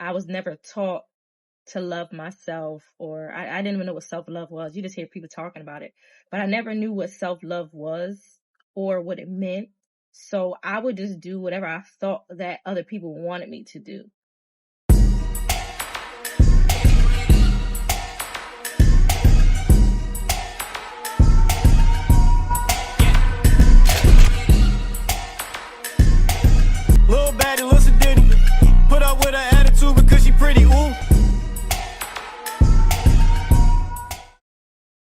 I was never taught to love myself, or I didn't even know what self-love was. You just hear people talking about it, but I never knew what self-love was or what it meant. So I would just do whatever I thought that other people wanted me to do. Little baddie, little Diddy. Put up with her attitude because she pretty, ooh.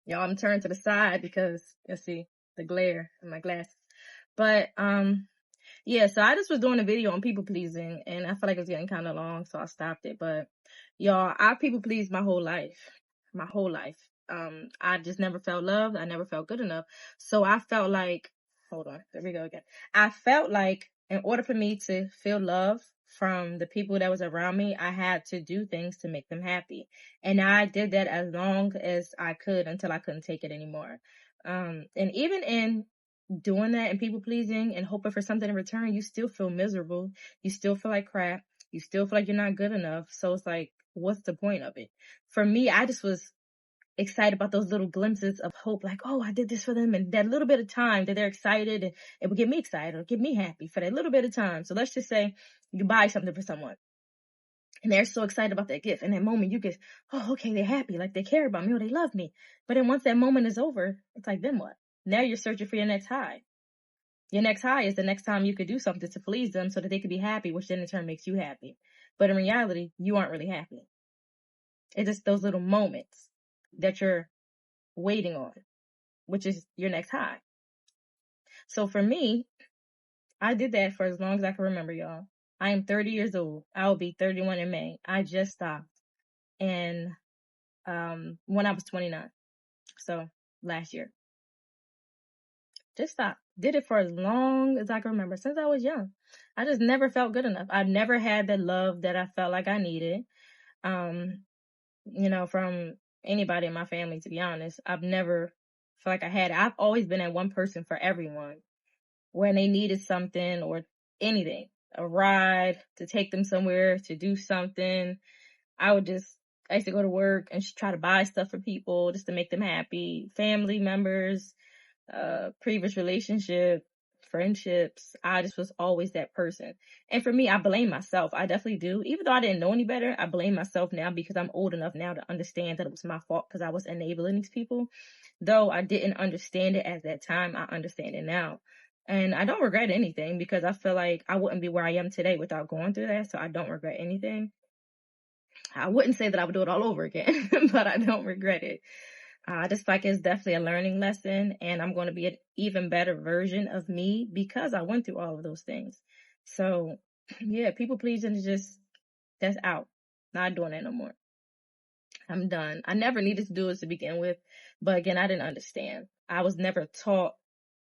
Y'all, I'm turned to the side because you see the glare in my glasses. But yeah, so I just was doing a video on people pleasing, and I felt like it was getting kind of long, so I stopped it. But y'all, I people pleased my whole life. My whole life. I just never felt loved. I never felt good enough. So I felt like, hold on, there we go again. I felt like in order for me to feel love from the people that was around me, I had to do things to make them happy. And I did that as long as I could until I couldn't take it anymore. And even in doing that and people pleasing and hoping for something in return, you still feel miserable. You still feel like crap. You still feel like you're not good enough. So it's like, what's the point of it? For me, I just was excited about those little glimpses of hope, like, oh, I did this for them, and that little bit of time that they're excited, and it would get me excited or get me happy for that little bit of time. So let's just say you buy something for someone and they're so excited about that gift. In that moment, you get, oh, okay, they're happy, like they care about me or they love me. But then once that moment is over, it's like, then what? Now you're searching for your next high. Your next high is the next time you could do something to please them so that they could be happy, which then in turn makes you happy. But in reality, you aren't really happy. It's just those little moments that you're waiting on, which is your next high. So for me, I did that for as long as I can remember, y'all. I am 30 years old. I will be 31 in May. I just stopped. And when I was 29. So last year. Just stopped. Did it for as long as I can remember, since I was young. I just never felt good enough. I never had the love that I felt like I needed. From anybody in my family, to be honest. I've never felt like I had it. I've always been that one person for everyone when they needed something or anything, a ride, to take them somewhere, to do something. I used to go to work and try to buy stuff for people just to make them happy. Family members, previous relationship, friendships. I just was always that person. And for me, I blame myself. I definitely do. Even though I didn't know any better, I blame myself now because I'm old enough now to understand that it was my fault because I was enabling these people. Though I didn't understand it at that time, I understand it now. And I don't regret anything because I feel like I wouldn't be where I am today without going through that. So I don't regret anything. I wouldn't say that I would do it all over again, but I don't regret it. I just feel like it's definitely a learning lesson, and I'm going to be an even better version of me because I went through all of those things. So, yeah, people pleasing is that's out. Not doing that no more. I'm done. I never needed to do it to begin with, but again, I didn't understand. I was never taught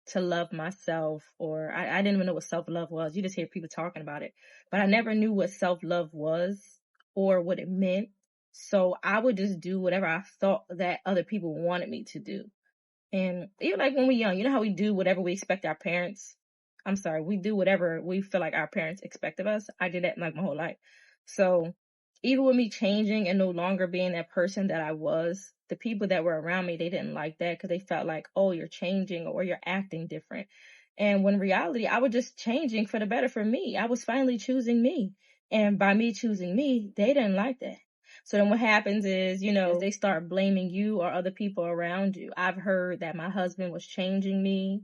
to love myself, or I didn't even know what self-love was. You just hear people talking about it, but I never knew what self-love was or what it meant. So I would just do whatever I thought that other people wanted me to do. And even like when we're young, you know how we do whatever we expect our parents. We do whatever we feel like our parents expect of us. I did that like my whole life. So even with me changing and no longer being that person that I was, the people that were around me, they didn't like that because they felt like, oh, you're changing or you're acting different. And when in reality, I was just changing for the better for me. I was finally choosing me. And by me choosing me, they didn't like that. So then what happens is, they start blaming you or other people around you. I've heard that my husband was changing me.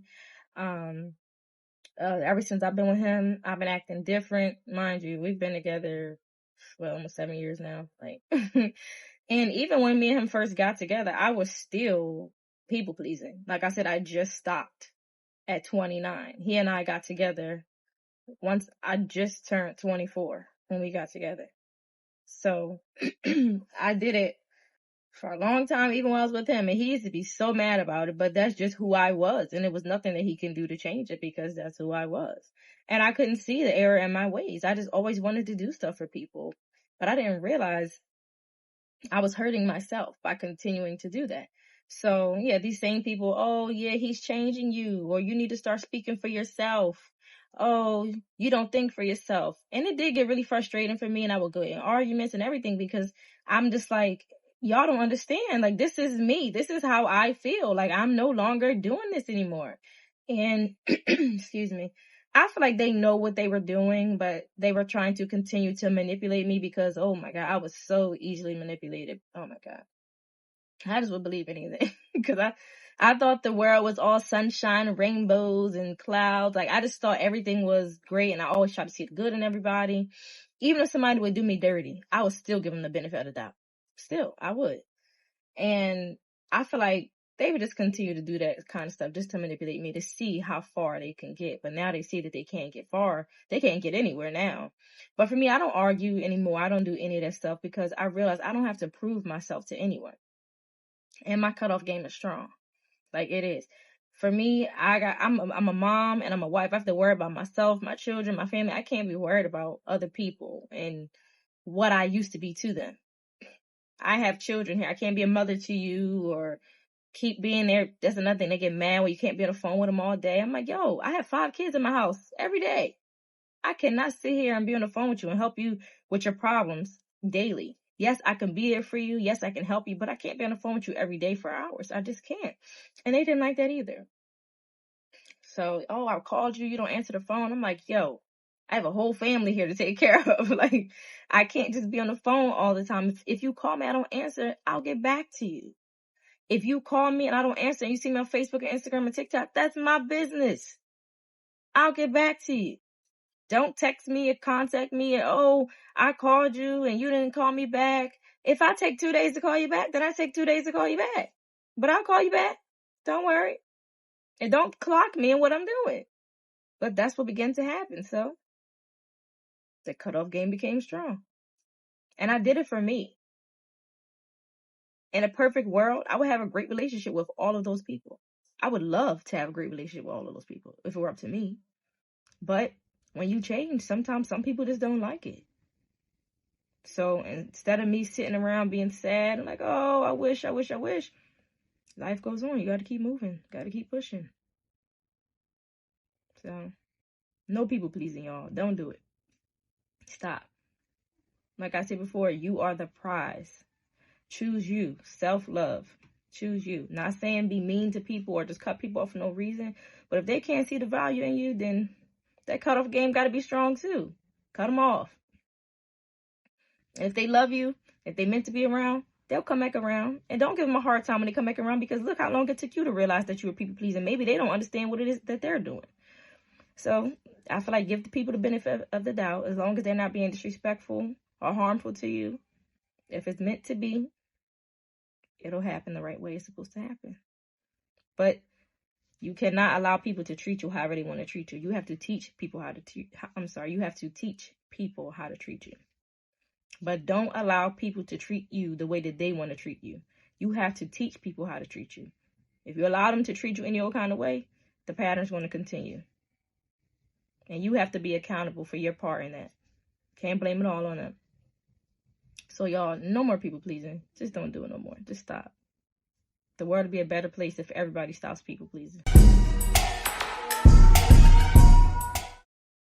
Ever since I've been with him, I've been acting different. Mind you, we've been together, almost 7 years now. And even when me and him first got together, I was still people pleasing. Like I said, I just stopped at 29. He and I got together once I just turned 24 when we got together. So I did it for a long time, even when I was with him, and he used to be so mad about it, but that's just who I was, and it was nothing that he can do to change it because that's who I was. And I couldn't see the error in my ways. I just always wanted to do stuff for people, but I didn't realize I was hurting myself by continuing to do that. So yeah, these same people, oh yeah, he's changing you, or you need to start speaking for yourself. oh, you don't think for yourself. And it did get really frustrating for me, and I would go in arguments and everything because I'm just like, y'all don't understand. Like, this is me. This is how I feel. Like, I'm no longer doing this anymore. And, excuse me, I feel like they know what they were doing, but they were trying to continue to manipulate me because, oh my God, I was so easily manipulated. Oh my God. I just would believe anything because I thought the world was all sunshine, rainbows, and clouds. Like, I just thought everything was great, and I always tried to see the good in everybody. Even if somebody would do me dirty, I would still give them the benefit of the doubt. Still, I would. And I feel like they would just continue to do that kind of stuff just to manipulate me to see how far they can get. But now they see that they can't get far. They can't get anywhere now. But for me, I don't argue anymore. I don't do any of that stuff because I realize I don't have to prove myself to anyone. And my cutoff game is strong. Like, it is. For me, I'm a mom and I'm a wife. I have to worry about myself, my children, my family. I can't be worried about other people and what I used to be to them. I have children here. I can't be a mother to you or keep being there. That's another thing. They get mad when you can't be on the phone with them all day. I'm like, yo, I have 5 kids in my house every day. I cannot sit here and be on the phone with you and help you with your problems daily. Yes, I can be there for you. Yes, I can help you, but I can't be on the phone with you every day for hours. I just can't. And they didn't like that either. So, oh, I called you. You don't answer the phone. I'm like, yo, I have a whole family here to take care of. Like, I can't just be on the phone all the time. If you call me, I don't answer, I'll get back to you. If you call me and I don't answer and you see me on Facebook and Instagram and TikTok, that's my business. I'll get back to you. Don't text me or contact me and, oh, I called you and you didn't call me back. If I take 2 days to call you back, then I take 2 days to call you back. But I'll call you back. Don't worry. And don't clock me in what I'm doing. But that's what began to happen. So the cutoff game became strong. And I did it for me. In a perfect world, I would have a great relationship with all of those people. I would love to have a great relationship with all of those people if it were up to me. But when you change, sometimes some people just don't like it. So instead of me sitting around being sad, I'm like, oh, I wish, life goes on. You got to keep moving. Got to keep pushing. So no people pleasing, y'all. Don't do it. Stop. Like I said before, you are the prize. Choose you. Self-love. Choose you. Not saying be mean to people or just cut people off for no reason. But if they can't see the value in you, then that cutoff game got to be strong too. Cut them off. And if they love you, if they meant to be around, they'll come back around. And don't give them a hard time when they come back around because look how long it took you to realize that you were people pleasing. Maybe they don't understand what it is that they're doing. So I feel like give the people the benefit of the doubt as long as they're not being disrespectful or harmful to you. If it's meant to be, it'll happen the right way it's supposed to happen. But you cannot allow people to treat you however they want to treat you. You have to teach people how to treat. You have to teach people how to treat you. But don't allow people to treat you the way that they want to treat you. You have to teach people how to treat you. If you allow them to treat you any old kind of way, the pattern's going to continue. And you have to be accountable for your part in that. Can't blame it all on them. So y'all, no more people pleasing. Just don't do it no more. Just stop. The world would be a better place if everybody stops people pleasing.